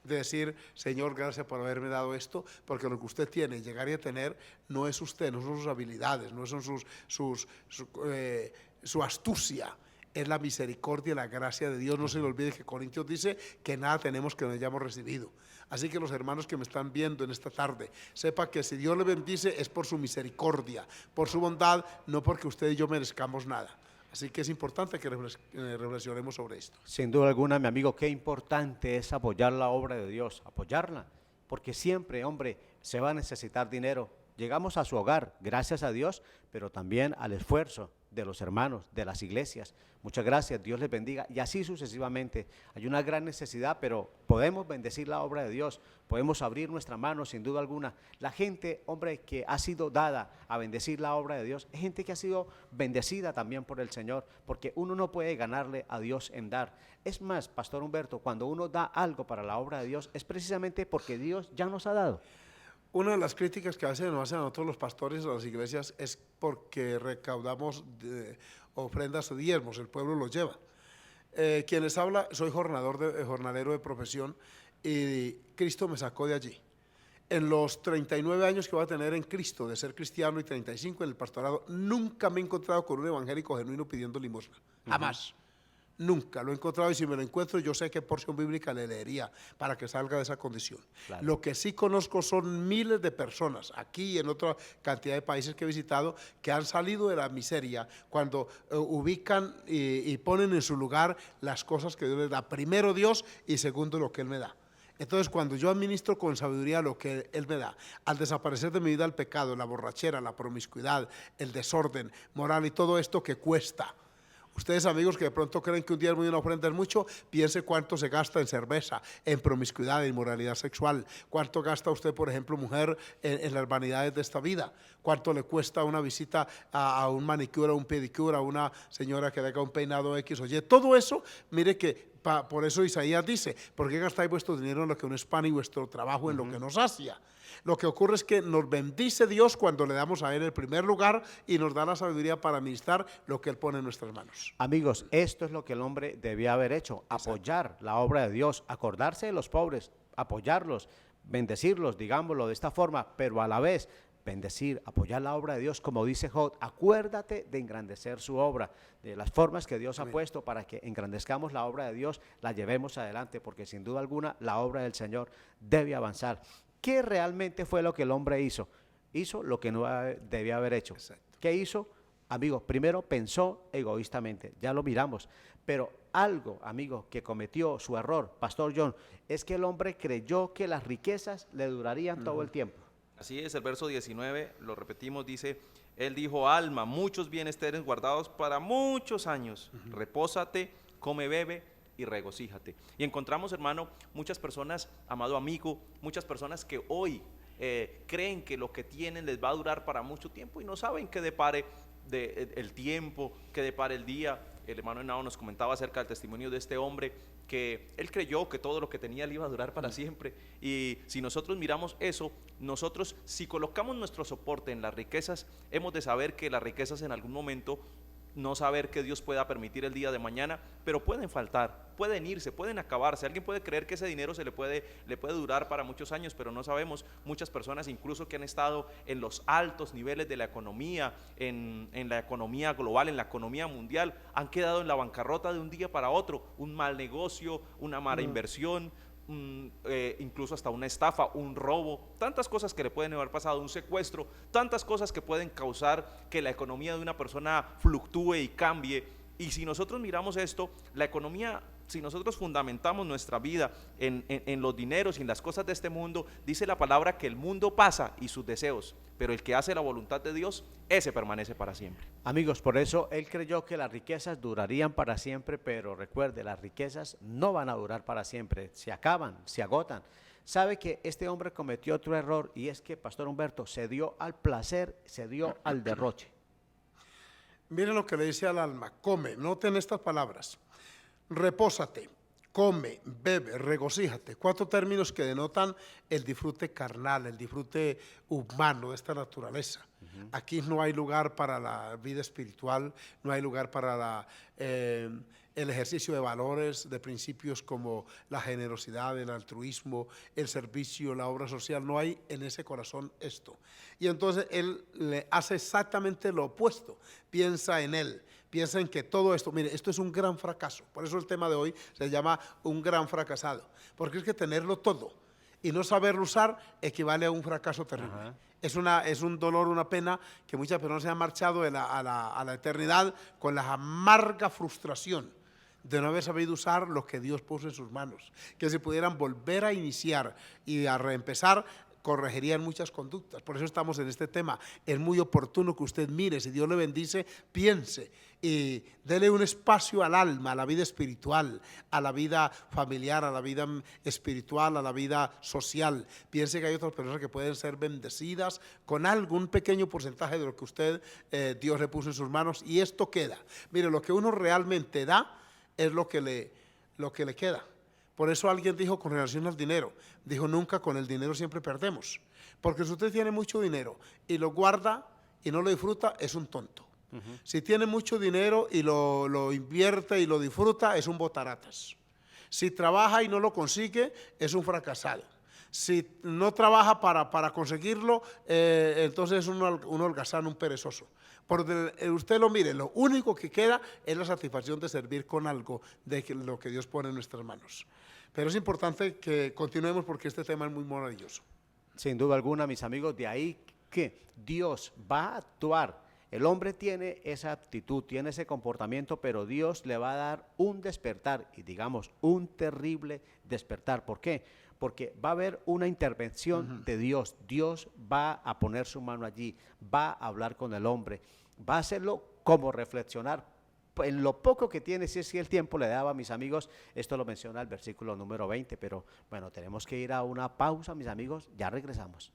De decir, Señor, gracias por haberme dado esto, porque lo que usted tiene, llegaría a tener, no es usted, no son sus habilidades, no son su astucia. Es la misericordia y la gracia de Dios. No se le olvide que Corintios dice que nada tenemos que no hayamos recibido. Así que los hermanos que me están viendo en esta tarde, sepa que si Dios le bendice es por su misericordia, por su bondad, no porque usted y yo merezcamos nada. Así que es importante que reflexionemos sobre esto. Sin duda alguna, mi amigo, qué importante es apoyar la obra de Dios, apoyarla, porque siempre, hombre, se va a necesitar dinero. Llegamos a su hogar, gracias a Dios, pero también al esfuerzo de los hermanos, de las iglesias. Muchas gracias, Dios les bendiga, y así sucesivamente. Hay una gran necesidad, pero podemos bendecir la obra de Dios, podemos abrir nuestra mano sin duda alguna. La gente, hombre, que ha sido dada a bendecir la obra de Dios, es gente que ha sido bendecida también por el Señor, porque uno no puede ganarle a Dios en dar. Es más, Pastor Humberto, cuando uno da algo para la obra de Dios, es precisamente porque Dios ya nos ha dado. Una de las críticas que a veces nos hacen a nosotros los pastores de las iglesias es porque recaudamos ofrendas o diezmos, el pueblo los lleva. Quien les habla, soy jornalero de profesión y Cristo me sacó de allí. En los 39 años que voy a tener en Cristo, de ser cristiano, y 35 en el pastorado, nunca me he encontrado con un evangélico genuino pidiendo limosna, jamás. Nunca lo he encontrado, y si me lo encuentro yo sé qué porción bíblica le leería para que salga de esa condición. Claro. Lo que sí conozco son miles de personas aquí y en otra cantidad de países que he visitado que han salido de la miseria cuando ubican y ponen en su lugar las cosas que Dios les da. Primero Dios y segundo lo que Él me da. Entonces, cuando yo administro con sabiduría lo que Él me da, al desaparecer de mi vida el pecado, la borrachera, la promiscuidad, el desorden moral y todo esto que cuesta. Ustedes, amigos, que de pronto creen que un diezmo y una ofrenda es mucho, piense cuánto se gasta en cerveza, en promiscuidad, en inmoralidad sexual. Cuánto gasta usted, por ejemplo, mujer, en las vanidades de esta vida. Cuánto le cuesta una visita a un manicure, a un pedicure, a una señora que le haga un peinado X o Y. Todo eso, mire que por eso Isaías dice, ¿por qué gastáis vuestro dinero en lo que no es pan y vuestro trabajo en lo que nos sacia? Lo que ocurre es que nos bendice Dios cuando le damos a Él el primer lugar y nos da la sabiduría para administrar lo que Él pone en nuestras manos. Amigos, esto es lo que el hombre debía haber hecho, apoyar la obra de Dios, acordarse de los pobres, apoyarlos, bendecirlos, digámoslo de esta forma, pero a la vez bendecir, apoyar la obra de Dios, como dice Job, acuérdate de engrandecer su obra, de las formas que Dios ha puesto para que engrandezcamos la obra de Dios, la llevemos adelante, porque sin duda alguna la obra del Señor debe avanzar. ¿Qué realmente fue lo que el hombre hizo? Hizo lo que no debía haber hecho. Exacto. ¿Qué hizo? Amigos, primero pensó egoístamente, ya lo miramos, pero algo, amigos, que cometió su error, Pastor John, es que el hombre creyó que las riquezas le durarían todo el tiempo. Así es, el verso 19, lo repetimos, dice, él dijo, alma, muchos bienes tienes guardados para muchos años, repósate, come, bebe y regocíjate. Y encontramos, hermano, muchas personas, amado amigo, muchas personas que hoy creen que lo que tienen les va a durar para mucho tiempo y no saben qué depare el tiempo, qué depare el día. El hermano Henao nos comentaba acerca del testimonio de este hombre que él creyó que todo lo que tenía le iba a durar para siempre, y si nosotros miramos eso, nosotros si colocamos nuestro soporte en las riquezas, hemos de saber que las riquezas en algún momento no saber qué Dios pueda permitir el día de mañana, pero pueden faltar, pueden irse, pueden acabarse. Alguien puede creer que ese dinero le puede durar para muchos años, pero no sabemos. Muchas personas incluso que han estado en los altos niveles de la economía, en la economía global, en la economía mundial, han quedado en la bancarrota de un día para otro. Un mal negocio, una mala inversión, incluso hasta una estafa, un robo, tantas cosas que le pueden haber pasado, un secuestro, tantas cosas que pueden causar que la economía de una persona fluctúe y cambie. Y si nosotros miramos esto, la economía, si nosotros fundamentamos nuestra vida en los dineros y en las cosas de este mundo, dice la palabra que el mundo pasa y sus deseos, pero el que hace la voluntad de Dios, ese permanece para siempre. Amigos, por eso él creyó que las riquezas durarían para siempre, pero recuerde, las riquezas no van a durar para siempre, se acaban, se agotan. Sabe que este hombre cometió otro error, y es que, Pastor Humberto, se dio al placer, se dio al derroche. Miren lo que le dice al alma: come, noten estas palabras: repósate, come, bebe, regocíjate. 4 términos que denotan el disfrute carnal, el disfrute humano de esta naturaleza. Aquí no hay lugar para la vida espiritual, no hay lugar para el ejercicio de valores, de principios como la generosidad, el altruismo, el servicio, la obra social. No hay en ese corazón esto. Y entonces él le hace exactamente lo opuesto. Piensa en él, piensa en que todo esto, mire, esto es un gran fracaso. Por eso el tema de hoy se llama un gran fracasado, porque es que tenerlo todo y no saberlo usar equivale a un fracaso terrible. Es un dolor, una pena que muchas personas se han marchado a la eternidad con la amarga frustración de no haber sabido usar lo que Dios puso en sus manos. Que si pudieran volver a iniciar y a reempezar, corregirían muchas conductas. Por eso estamos en este tema. Es muy oportuno que usted mire, si Dios le bendice, piense y dele un espacio al alma, a la vida espiritual, a la vida familiar, a la vida espiritual, a la vida social. Piense que hay otras personas que pueden ser bendecidas con algún pequeño porcentaje de lo que usted, Dios le puso en sus manos, y esto queda. Mire, lo que uno realmente da es lo que le queda. Por eso alguien dijo con relación al dinero, dijo: nunca con el dinero siempre perdemos. Porque si usted tiene mucho dinero y lo guarda y no lo disfruta, es un tonto. Si tiene mucho dinero y lo invierte y lo disfruta, es un botaratas. Si trabaja y no lo consigue, es un fracasado. Si no trabaja para conseguirlo, entonces es un holgazán, un perezoso. Porque usted lo mire, lo único que queda es la satisfacción de servir con algo de lo que Dios pone en nuestras manos. Pero es importante que continuemos porque este tema es muy maravilloso. Sin duda alguna, mis amigos, de ahí que Dios va a actuar. El hombre tiene esa actitud, tiene ese comportamiento, pero Dios le va a dar un despertar, y digamos, un terrible despertar. ¿Por qué? Porque va a haber una intervención de Dios. Dios va a poner su mano allí, va a hablar con el hombre, va a hacerlo como reflexionar en lo poco que tiene, si es que el tiempo le daba, mis amigos. Esto lo menciona el versículo número 20, pero bueno, tenemos que ir a una pausa, mis amigos, ya regresamos.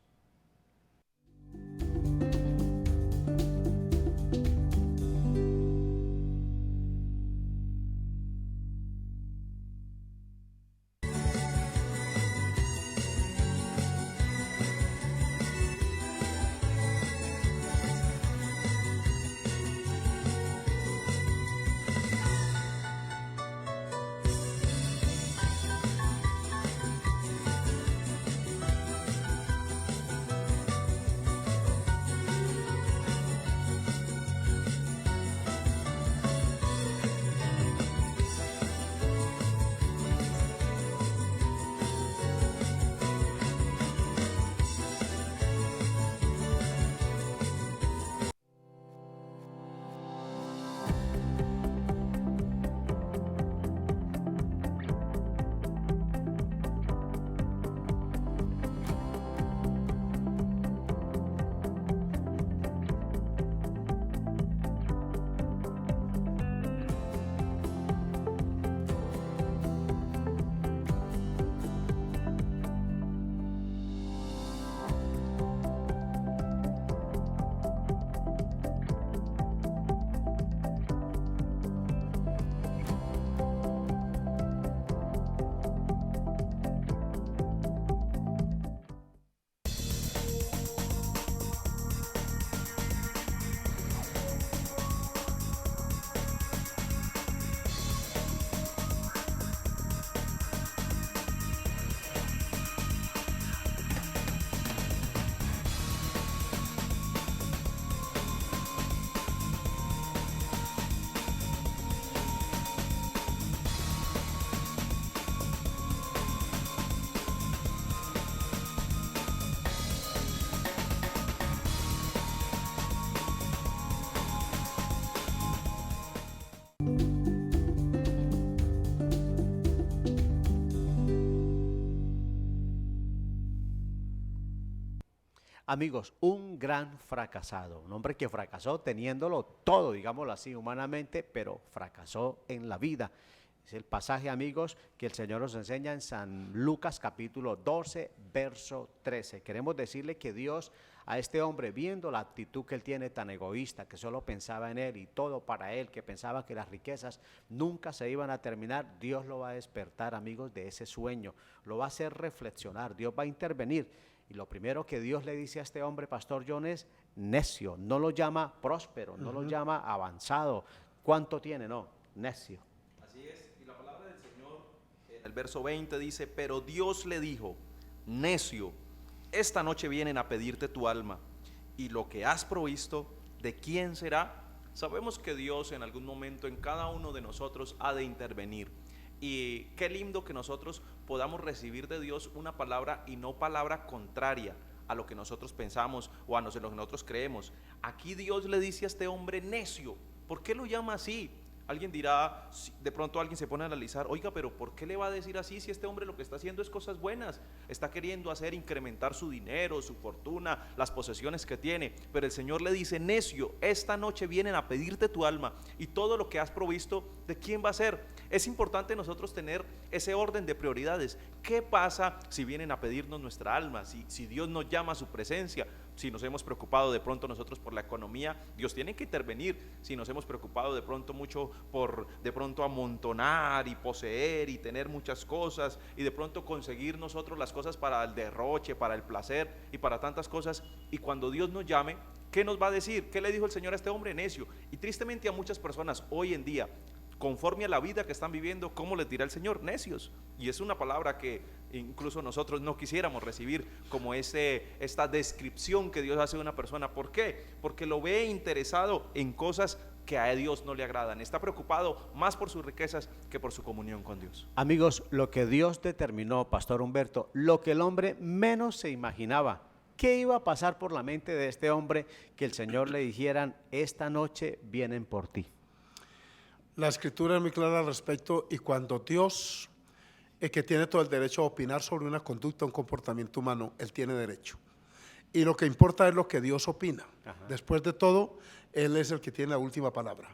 Amigos, un gran fracasado, un hombre que fracasó teniéndolo todo, digámoslo así, humanamente, pero fracasó en la vida. Es el pasaje, amigos, que el Señor nos enseña en San Lucas capítulo 12, verso 13. Queremos decirle que Dios a este hombre, viendo la actitud que él tiene tan egoísta, que solo pensaba en él y todo para él, que pensaba que las riquezas nunca se iban a terminar, Dios lo va a despertar, amigos, de ese sueño, lo va a hacer reflexionar, Dios va a intervenir. Y lo primero que Dios le dice a este hombre, Pastor John, es necio. No lo llama próspero, no lo llama avanzado. ¿Cuánto tiene? No, necio. Así es, y la palabra del Señor en el verso 20 dice, pero Dios le dijo, necio, esta noche vienen a pedirte tu alma, y lo que has provisto, ¿de quién será? Sabemos que Dios en algún momento en cada uno de nosotros ha de intervenir. Y qué lindo que nosotros podamos recibir de Dios una palabra y no palabra contraria a lo que nosotros pensamos o a lo que nosotros creemos. Aquí Dios le dice a este hombre necio. ¿Por qué lo llama así? Alguien dirá, de pronto alguien se pone a analizar, oiga, pero ¿por qué le va a decir así si este hombre lo que está haciendo es cosas buenas? Está queriendo hacer incrementar su dinero, su fortuna, las posesiones que tiene. Pero el Señor le dice, necio, esta noche vienen a pedirte tu alma y todo lo que has provisto, ¿de quién va a ser? Es importante nosotros tener ese orden de prioridades. ¿Qué pasa si vienen a pedirnos nuestra alma? Si Dios nos llama a su presencia, si nos hemos preocupado de pronto nosotros por la economía, Dios tiene que intervenir. Si nos hemos preocupado de pronto mucho por de pronto amontonar y poseer y tener muchas cosas y de pronto conseguir nosotros las cosas para el derroche, para el placer y para tantas cosas, y cuando Dios nos llame, ¿qué nos va a decir? ¿Qué le dijo el Señor a este hombre necio? Y tristemente a muchas personas hoy en día, conforme a la vida que están viviendo, ¿cómo les dirá el Señor? Necios. Y es una palabra que incluso nosotros no quisiéramos recibir como esta descripción que Dios hace de una persona. ¿Por qué? Porque lo ve interesado en cosas que a Dios no le agradan. Está preocupado más por sus riquezas que por su comunión con Dios. Amigos, lo que Dios determinó, Pastor Humberto, lo que el hombre menos se imaginaba. ¿Qué iba a pasar por la mente de este hombre que el Señor le dijeran, esta noche vienen por ti? La escritura es muy clara al respecto, y cuando Dios, que tiene todo el derecho a opinar sobre una conducta, un comportamiento humano, Él tiene derecho. Y lo que importa es lo que Dios opina. Después de todo, Él es el que tiene la última palabra.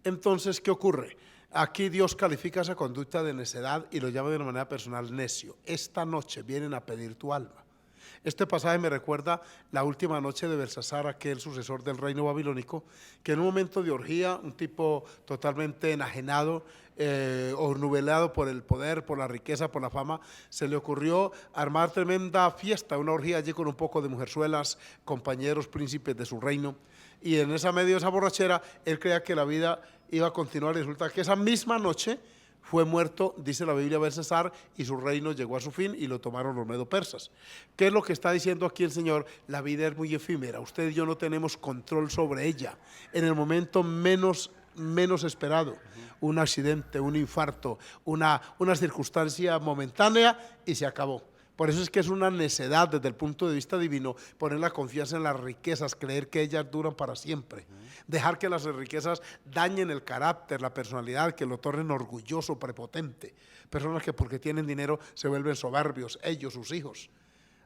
Entonces, ¿qué ocurre? Aquí Dios califica esa conducta de necedad y lo llama de una manera personal necio. Esta noche vienen a pedir tu alma. Este pasaje me recuerda la última noche de Belsasar, aquel sucesor del reino babilónico, que en un momento de orgía, un tipo totalmente enajenado, ornubelado por el poder, por la riqueza, por la fama, se le ocurrió armar tremenda fiesta, una orgía allí con un poco de mujerzuelas, compañeros, príncipes de su reino, y en esa medio de esa borrachera, él creía que la vida iba a continuar, y resulta que esa misma noche fue muerto, dice la Biblia, Belsasar, y su reino llegó a su fin y lo tomaron los medo-persas. ¿Qué es lo que está diciendo aquí el Señor? La vida es muy efímera, usted y yo no tenemos control sobre ella. En el momento menos esperado, un accidente, un infarto, una circunstancia momentánea y se acabó. Por eso es que es una necedad desde el punto de vista divino poner la confianza en las riquezas, creer que ellas duran para siempre. Dejar que las riquezas dañen el carácter, la personalidad, que lo tornen orgulloso, prepotente. Personas que porque tienen dinero se vuelven soberbios, ellos, sus hijos.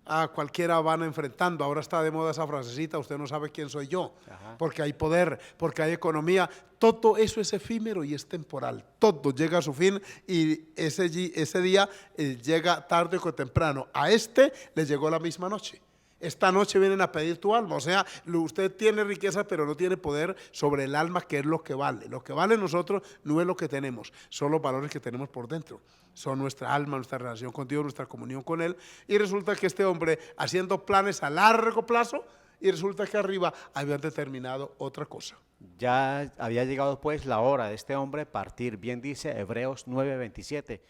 A cualquiera van enfrentando. Ahora está de moda esa frasecita, usted no sabe quién soy yo, porque hay poder, porque hay economía. Todo eso es efímero y es temporal. Todo llega a su fin y ese día llega tarde o temprano. A este le llegó la misma noche. Esta noche vienen a pedir tu alma. O sea, usted tiene riqueza pero no tiene poder sobre el alma, que es lo que vale. Lo que vale nosotros no es lo que tenemos, son los valores que tenemos por dentro. Son nuestra alma, nuestra relación con Dios, nuestra comunión con Él. Y resulta que este hombre haciendo planes a largo plazo, y resulta que arriba habían determinado otra cosa. Ya había llegado pues la hora de este hombre partir. Bien dice Hebreos 9:27,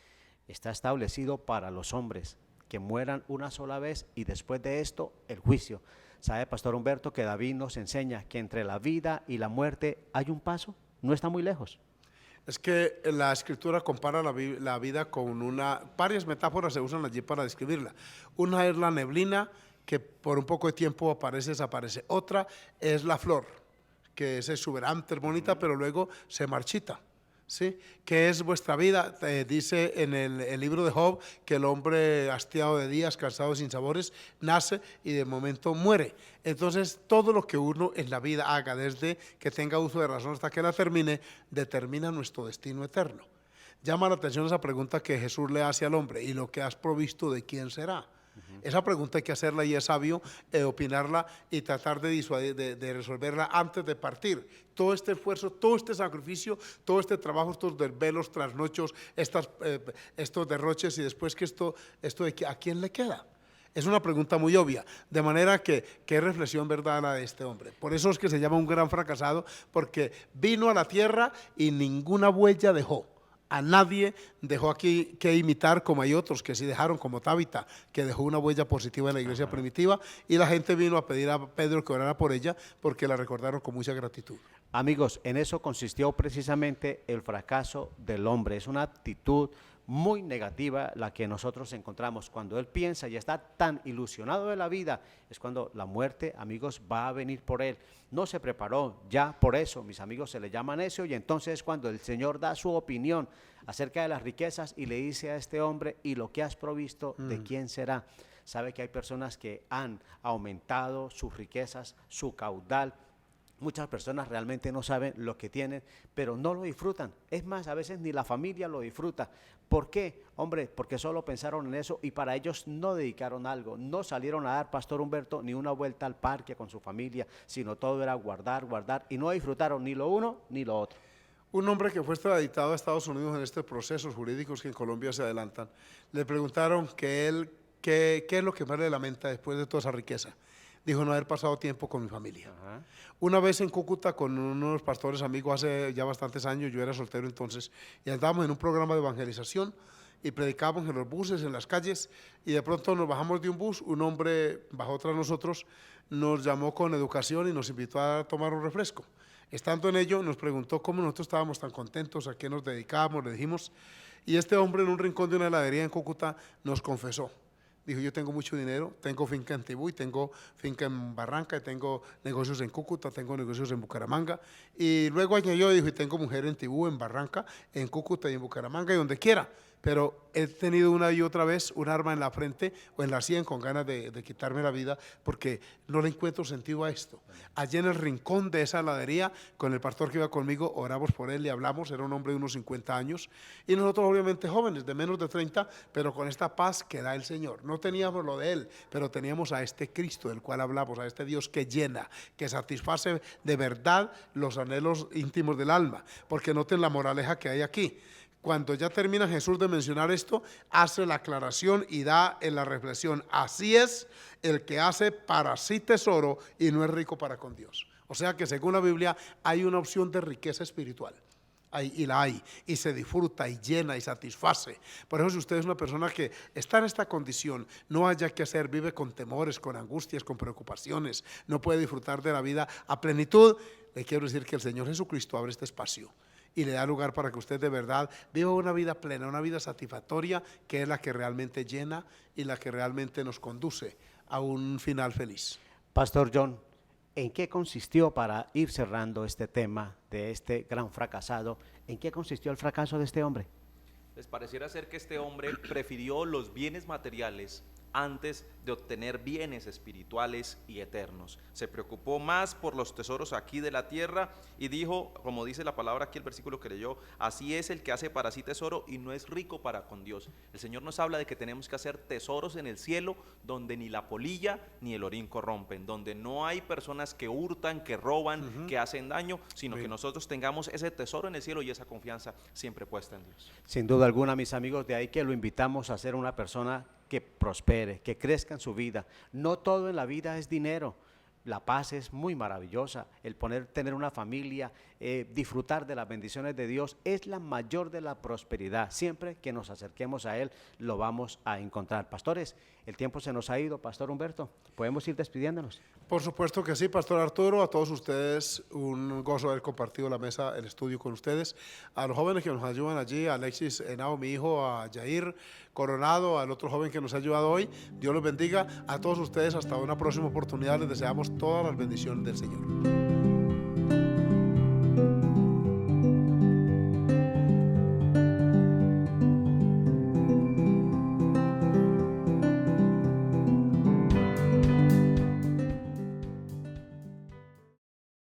está establecido para los hombres que mueran una sola vez y después de esto el juicio. ¿Sabe, Pastor Humberto, que David nos enseña que entre la vida y la muerte hay un paso? No está muy lejos. Es que la escritura compara la vida con varias metáforas se usan allí para describirla. Una es la neblina, que por un poco de tiempo aparece, desaparece. Otra es la flor, que es exuberante, es bonita, pero luego se marchita, ¿sí? ¿Qué es vuestra vida? Dice en el libro de Job que el hombre hastiado de días, cansado de sinsabores, nace y de momento muere. Entonces, todo lo que uno en la vida haga, desde que tenga uso de razón hasta que la termine, determina nuestro destino eterno. Llama la atención esa pregunta que Jesús le hace al hombre: ¿y lo que has provisto de quién será? Esa pregunta hay que hacerla y es sabio opinarla y tratar de resolverla antes de partir. Todo este esfuerzo, todo este sacrificio, todo este trabajo, estos desvelos, trasnochos, estos derroches y después que esto ¿a quién le queda? Es una pregunta muy obvia, de manera que qué reflexión verdad la de este hombre. Por eso es que se llama un gran fracasado, porque vino a la tierra y ninguna huella dejó. A nadie dejó aquí que imitar, como hay otros que sí dejaron, como Tabita, que dejó una huella positiva en la iglesia primitiva, y la gente vino a pedir a Pedro que orara por ella porque la recordaron con mucha gratitud. Amigos, en eso consistió precisamente el fracaso del hombre. Es una actitud muy negativa la que nosotros encontramos. Cuando él piensa y está tan ilusionado de la vida, es cuando la muerte, amigos, va a venir por él. No se preparó, ya por eso, mis amigos, se le llama necio, y entonces es cuando el Señor da su opinión acerca de las riquezas y le dice a este hombre: ¿y lo que has provisto, de quién será? Sabe que hay personas que han aumentado sus riquezas, su caudal. Muchas personas realmente no saben lo que tienen, pero no lo disfrutan. Es más, a veces ni la familia lo disfruta. ¿Por qué? Hombre, porque solo pensaron en eso y para ellos no dedicaron algo. No salieron a dar, Pastor Humberto, ni una vuelta al parque con su familia, sino todo era guardar, guardar, y no disfrutaron ni lo uno ni lo otro. Un hombre que fue extraditado a Estados Unidos en estos procesos jurídicos que en Colombia se adelantan, le preguntaron qué es lo que más le lamenta después de toda esa riqueza. Dijo: no haber pasado tiempo con mi familia. Ajá. Una vez en Cúcuta con unos pastores amigos hace ya bastantes años, yo era soltero entonces, y andábamos en un programa de evangelización y predicábamos en los buses, en las calles, y de pronto nos bajamos de un bus, un hombre bajó tras nosotros, nos llamó con educación y nos invitó a tomar un refresco. Estando en ello, nos preguntó cómo nosotros estábamos tan contentos, a qué nos dedicábamos, le dijimos, y este hombre en un rincón de una heladería en Cúcuta nos confesó. Dijo: yo tengo mucho dinero, tengo finca en Tibú, tengo finca en Barranca, tengo negocios en Cúcuta, tengo negocios en Bucaramanga. Y luego añadió, dijo: y tengo mujer en Tibú, en Barranca, en Cúcuta y en Bucaramanga y donde quiera. Pero he tenido una y otra vez un arma en la frente o en la sien con ganas de quitarme la vida porque no le encuentro sentido a esto. Allí en el rincón de esa heladería, con el pastor que iba conmigo, oramos por él, le hablamos, era un hombre de unos 50 años, y nosotros obviamente jóvenes, de menos de 30, pero con esta paz que da el Señor. No teníamos lo de él, pero teníamos a este Cristo del cual hablamos, a este Dios que llena, que satisface de verdad los anhelos íntimos del alma, porque noten la moraleja que hay aquí. Cuando ya termina Jesús de mencionar esto, hace la aclaración y da en la reflexión: así es el que hace para sí tesoro y no es rico para con Dios. O sea que según la Biblia hay una opción de riqueza espiritual. Y la hay, y se disfruta, y llena, y satisface. Por eso, si usted es una persona que está en esta condición, no haya que hacer, vive con temores, con angustias, con preocupaciones, no puede disfrutar de la vida a plenitud, le quiero decir que el Señor Jesucristo abre este espacio y le da lugar para que usted de verdad viva una vida plena, una vida satisfactoria, que es la que realmente llena y la que realmente nos conduce a un final feliz. Pastor John, ¿en qué consistió, para ir cerrando este tema de este gran fracasado, en qué consistió el fracaso de este hombre? Les pareciera ser que este hombre prefirió los bienes materiales antes de obtener bienes espirituales y eternos. Se preocupó más por los tesoros aquí de la tierra y dijo, como dice la palabra aquí el versículo que leyó: así es el que hace para sí tesoro y no es rico para con Dios. El Señor nos habla de que tenemos que hacer tesoros en el cielo, donde ni la polilla ni el orín corrompen, donde no hay personas que hurtan, que roban, que hacen daño, sino que nosotros tengamos ese tesoro en el cielo y esa confianza siempre puesta en Dios. Sin duda alguna, mis amigos, de ahí que lo invitamos a ser una persona que prospere, que crezca en su vida. No todo en la vida es dinero. La paz es muy maravillosa, el tener una familia, disfrutar de las bendiciones de Dios es la mayor de la prosperidad. Siempre que nos acerquemos a Él lo vamos a encontrar. Pastores, el tiempo se nos ha ido. Pastor Humberto, ¿podemos ir despidiéndonos? Por supuesto que sí, Pastor Arturo. A todos ustedes un gozo haber compartido la mesa, el estudio con ustedes. A los jóvenes que nos ayudan allí, a Alexis Henao, mi hijo, a Jair Coronado, al otro joven que nos ha ayudado hoy, Dios los bendiga. A todos ustedes, hasta una próxima oportunidad, les deseamos todas las bendiciones del Señor.